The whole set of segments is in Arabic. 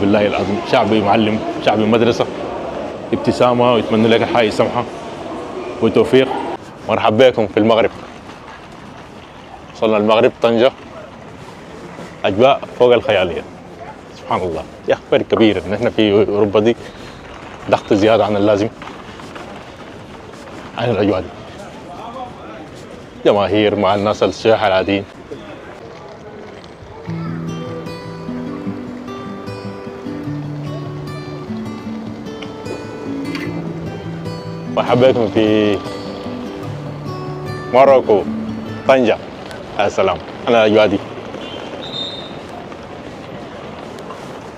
بالله العظيم شعبي معلم، شعبي مدرسة، ابتسامة، ويتمنى لك الحياة السمحة وتوفيق. مرحبا بكم في المغرب. وصلنا المغرب طنجة، أجواء فوق الخيالية. سبحان الله يا أخي، فرق كبير إن إحنا في أوروبا دي ضغط زيادة عن اللازم عن الأجواء دي، جماهير مع الناس السياح العاديين. مرحبا بكم في موروكو طنجة. يا سلام على الأجواء دي،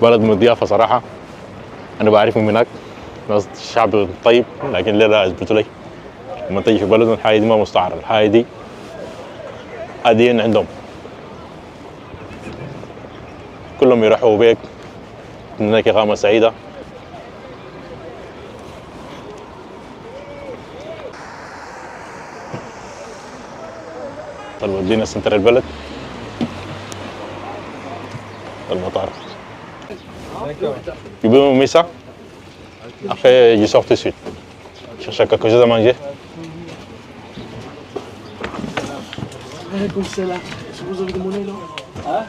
بلد مضيافة صراحة. أنا بعرفهم من هناك، ناس شعب طيب، لكن لا يثبتوا لي لما تجي في بلدهم الحاجة دي ما مستعارة، الحاجة دي عاديين عندهم، كلهم يرحبوا بك، إنك إقامة سعيدة. طيب ودينا سنتر البلد، المطار. Tu peux me mettre ça? Après, je sors tout de suite. Cherche quelque chose à manger. Comme c'est là. Si vous avez de monnaie là. Hein?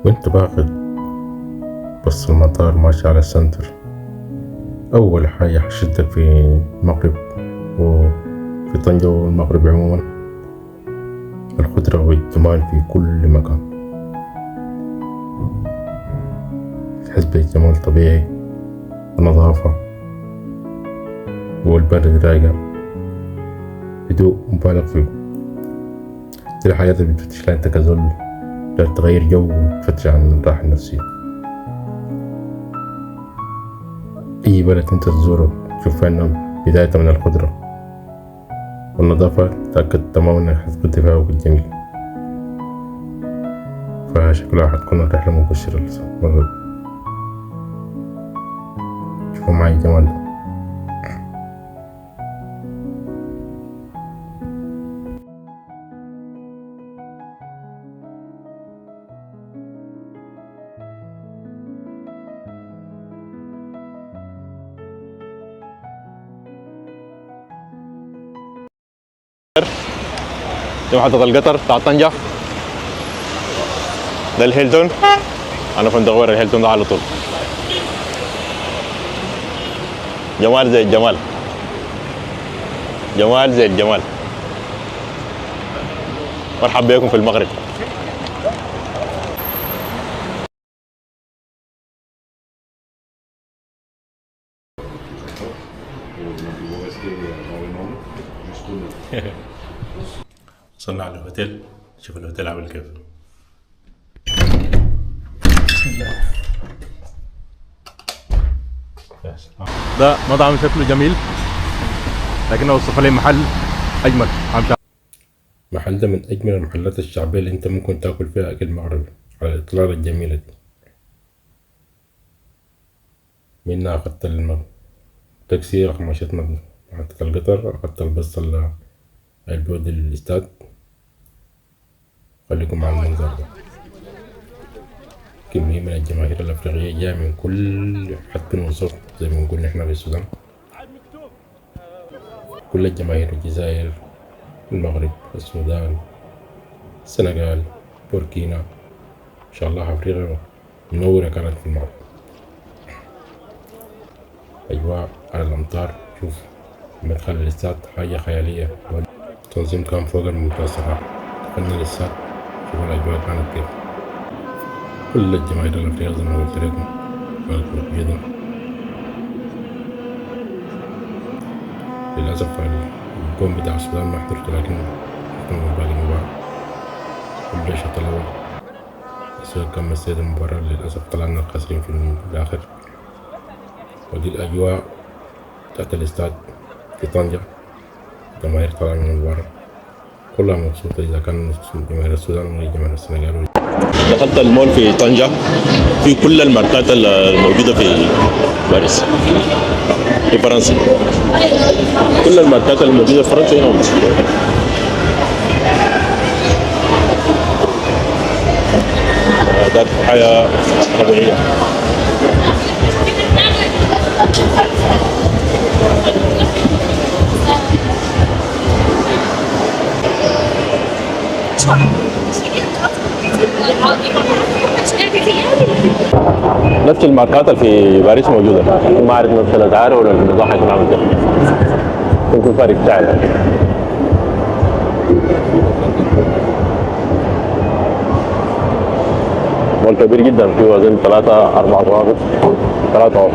وانت باخد بص المطار ماشي على السنتر، أول حاجة حشدك في المغرب وفي طنجة والمغرب عموما الخضرة والجمال في كل مكان. تحس بجمال طبيعي ونظافة، والبلد رايقة، هدوء مبالغ فيه. دي الحاجات اللي بتفتش لها انت كزول تغير جو وتفتش عن الراحة النفسية. أي بلد انت تزوره تشوف انه بداية من الخضرة والنظافة، تأكد تماما انك حتقضي فيها وقت جميل. فشكلها حتكون رحلة مبشرة للمغرب. شوفوا معي الجمال ده. دي محطة القطر بتاع طنجة، ده الهيلتون. أنا فندق ورا الهيلتون ده على طول. جمال زي الجمال، جمال زي الجمال. مرحبا بكم في المغرب. وصلنا على الهوتيل، شوف الهوتيل عامل كيف. بسم الله. ده مطعم شكله جميل، لكنه وصف لي محل اجمل. المحل ده من أجمل المحلات الشعبية اللي أنت ممكن تاكل فيها أكل مغربي على الإطلالة الجميلة دي. منها أخدت التاكسي رقم مشيتنا محطة القطر، أخدت الباص اللي بيودي للاستاد. خليكم مع المنظر ده، كمية من الجماهير الأفريقية جاية من كل حد وصف، زي ما نقول نحنا في السودان. كل الجماهير، الجزائر، المغرب، السودان، السنغال، بوركينا، إن شاء الله أفريقيا منورة كانت في المغرب. أجواء على الأمطار، شوف مدخل الاستاد حاجة خيالية، التنظيم كان فوق الممتاز صراحة. دخلنا الاستاد، شوف الأجواء كانت كيف. كل الجماهير الأفريقية زي ما قلت لكم كانت موجودة. للأسف الجون بتاع السودان ما حضرته، لكن شفت من باقي المباراة. كل الشوط الأول السودان كان مسيد المباراة، للأسف طلعنا خاسرين في الآخر. ودي الأجواء بتاعت الاستاد في طنجة، الجماهير طالعة من المباراة كلها مبسوطة، إذا كان جماهير السودان ولا جماهير السنغال. دخلت المول في طنجة، في كل الماركات الموجودة في باريس، في فرنسا. كل الماركات الموجودة في فرنسا هنا موجودة. نباتات وحياه طبيعيه. نفس الماركات اللي في باريس موجوده، ما اعرف نفس الاسعار ولا النظام حيكون عامل كيف، يمكن فرق سعر يعني. مول كبير جدا، فيه وزن 3-4 غرف، 3 غرف.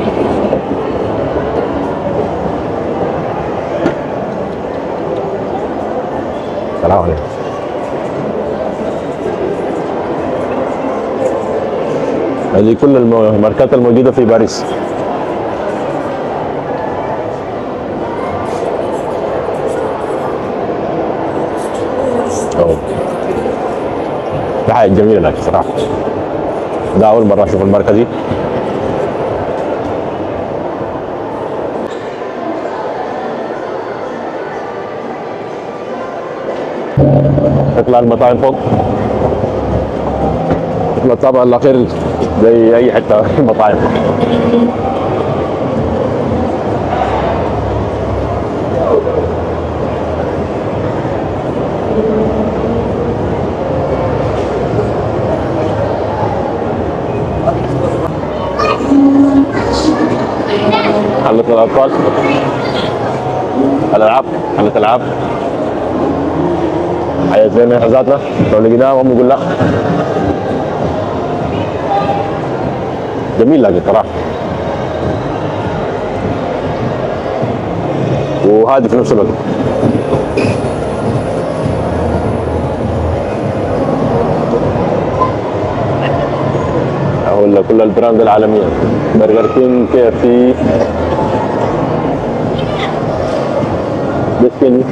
السلام عليكم. هذه كل الماركات الموجودة في باريس. أوه. ده حاجة جميلة لك صراحة. ده أول مرة أشوف الماركة دي. تطلع المطاعم فوق، الطابق الأخير زي أي حتة في المطاعم. حلة الأطفال، الألعاب، حلة ألعاب، حاجة زي ما ذاتنا لو لقيناها هم يقول لا. جميل لكن صراحة، وهادي في نفس الوقت. ولا كل البراند العالمية، برجر كينج، KFC، بسكن.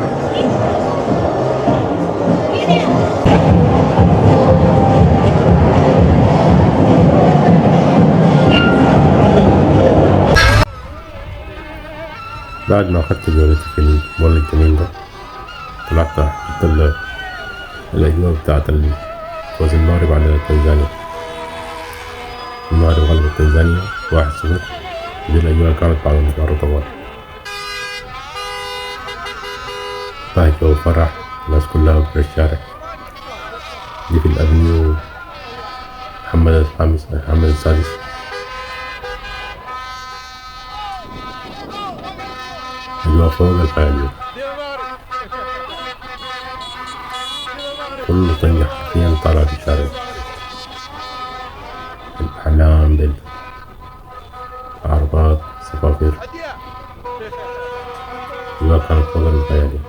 بعد ما أخذت جولتي في المول الجميل ده، طلعت حتى الأجواء بتاعت فوز المغرب على تنزانيا. المغرب غلبت تنزانيا 1-0. دي الأجواء كانت بعد المباراة طوال، ضحكة وفرح، الناس كلها في الشارع. دي في الأفنيو محمد السادس. أجواء فوق الخيال، كل طنجة حرفيا طالع في الشارع. الأعلام بالعربات، صفافير، أجواء كانت فوق الخيال.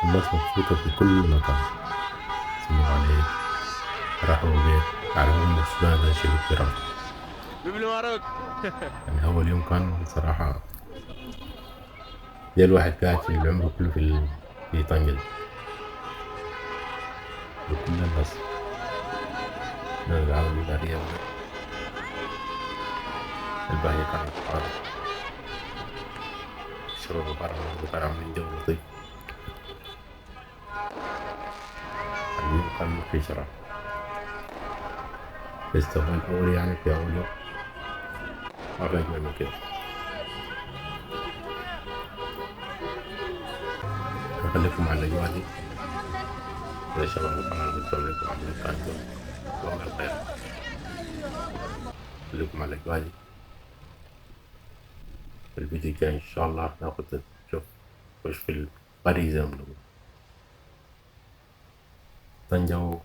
الناس مبسوطة في كل مكان، سلموا عليه، رحبوا بيه، عرفوا إن السودان ده شيء كبير. يعني أول يوم كان صراحة ده الواحد قاعد في العمر كله في طنجة، وكل الناس من العالم الإدارية الباقية كانت فعالة. الشباب كانوا عاملين جو لطيف. اليوم كان في شرع الاستقبال الأول يعني في أول يوم ما في أجمل من كده. أخليكم على الأجواء دي زي شباب القناة بتقول لكم عملوا كاتب والله الخير. خليكم على الأجواء دي. في الفيديو الجاي إن شاء الله ناخد نشوف وش في الغريزة من طنجة